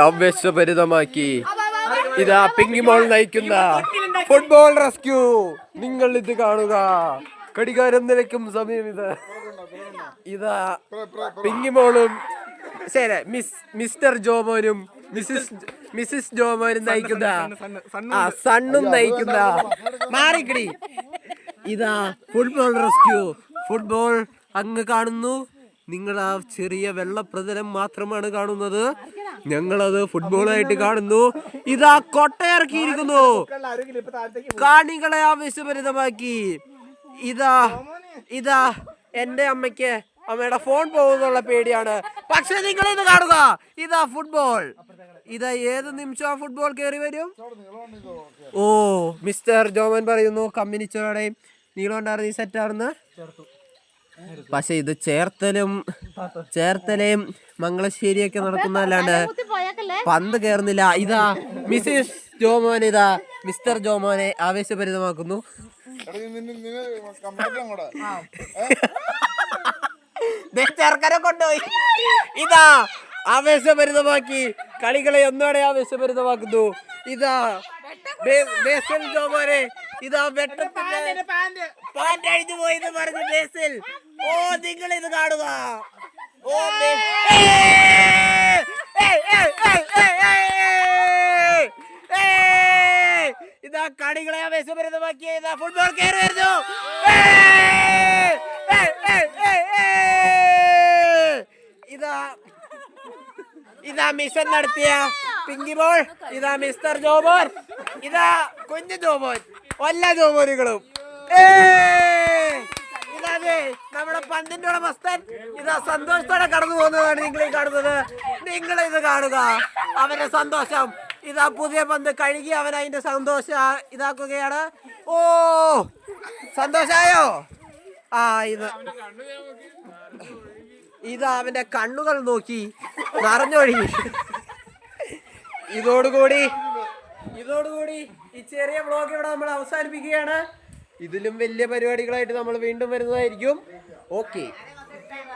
ആവേശഭരിതമാക്കി ഇതാ പിങ്കിമോൾ നയിക്കുന്ന football rescue. നിങ്ങൾ ഇത് കാണുക, കടികാരം നിലയ്ക്കും സമയം ഇത്. ഇതാ പിങ്കിമോളും മിസ്റ്റർ ജോമോനും മിസ്സിസ് ജോമോനും നയിക്കുന്ന സണ്ണും നയിക്കുന്ന മാറിക്കടി. ഇതാ ഫുട്ബോൾ റെസ്ക്യൂ. ഫുട്ബോൾ അങ്ങ് കാണുന്നു. നിങ്ങൾ ആ ചെറിയ വെള്ളപ്രതലം മാത്രമാണ് കാണുന്നത്, ഞങ്ങളത് ഫുട്ബോളായിട്ട് കാണുന്നു. ഇതാ കൊട്ടയിറക്കിയിരിക്കുന്നു, കാണികളെ ആവേശഭരിതമാക്കി. ഇതാ എന്റെ അമ്മയ്ക്ക് അമ്മയുടെ ഫോൺ പോകുന്നുള്ള പേടിയാണ്, പക്ഷെ നിങ്ങൾ ഇത് കാണുക. ഇതാ ഫുട്ബോൾ. ഇതാ ഏത് നിമിഷം ആ ഫുട്ബോൾ കയറി വരും. ഓ, മിസ്റ്റർ ജോമൻ പറയുന്നു കമ്മ്യൂണിസ്റ്റോടെയും നീളം ഉണ്ടായിരുന്നു ഈ സെറ്റാണെന്ന്. പക്ഷെ ഇത് ചേർത്തലയും മംഗളശ്ശേരിയൊക്കെ നടക്കുന്നതല്ലാണ്ട് പന്ത് കയറുന്നില്ല. ഇതാ മിസ്സിസ് ജോമോൻ ഇതാ മിസ്റ്റർ ജോമോനെ ആവേശഭരിതമാക്കുന്നു. ചെറുക്കനെ കൊണ്ടുപോയി. ഇതാ ആവേശഭരിതമാക്കി, കളികളെ ഒന്നോടെ ആവേശഭരിതമാക്കുന്നു. ഇതാ ബേസിൽ ജോമോനെ ഇതാ വെട്ടത്തിന്റെ പാന്റ് അഴിഞ്ഞു പോയിന്ന് പറഞ്ഞു ബേസിൽ. ഓ, നിങ്ങൾ ഇത് കാണുക. ഓ, ഇതാ കളികളെ ആവേശഭരിതമാക്കി. ഇതാ ഫുട്ബോൾ കയറി വരുന്നു. ഇതാ മിഷൻ നടത്തിയ പിങ്കി ബോൾ. ഇതാ മിസ്റ്റർ ജോമോൻ. ഇതാ കുഞ്ഞു ജോമോൻ. എല്ലാ ജോമോനുകളും. ഇതാതെ നമ്മുടെ പന്തിന്റെ ഉടമസ്ഥൻ ഇതാ സന്തോഷത്തോടെ കടന്നു പോകുന്നതാണ് നിങ്ങൾ ഈ കാണുന്നത്. നിങ്ങൾ ഇത് കാണുക, അവന്റെ സന്തോഷം. ഇതാ പുതിയ പന്ത് കഴുകി അവൻ അതിന്റെ സന്തോഷം ഇതാക്കുകയാണ്. ഓ, സന്തോഷായോ? ആ, ഇതാ അവന്റെ കണ്ണുകൾ നോക്കി നിറഞ്ഞൊഴുകി. ഇതോടുകൂടി ഈ ചെറിയ വ്ളോഗ് ഇവിടെ നമ്മൾ അവസാനിപ്പിക്കുകയാണ്. ഇതിലും വലിയ പരിപാടികളായിട്ട് നമ്മൾ വീണ്ടും വരുന്നതായിരിക്കും. ഓക്കെ.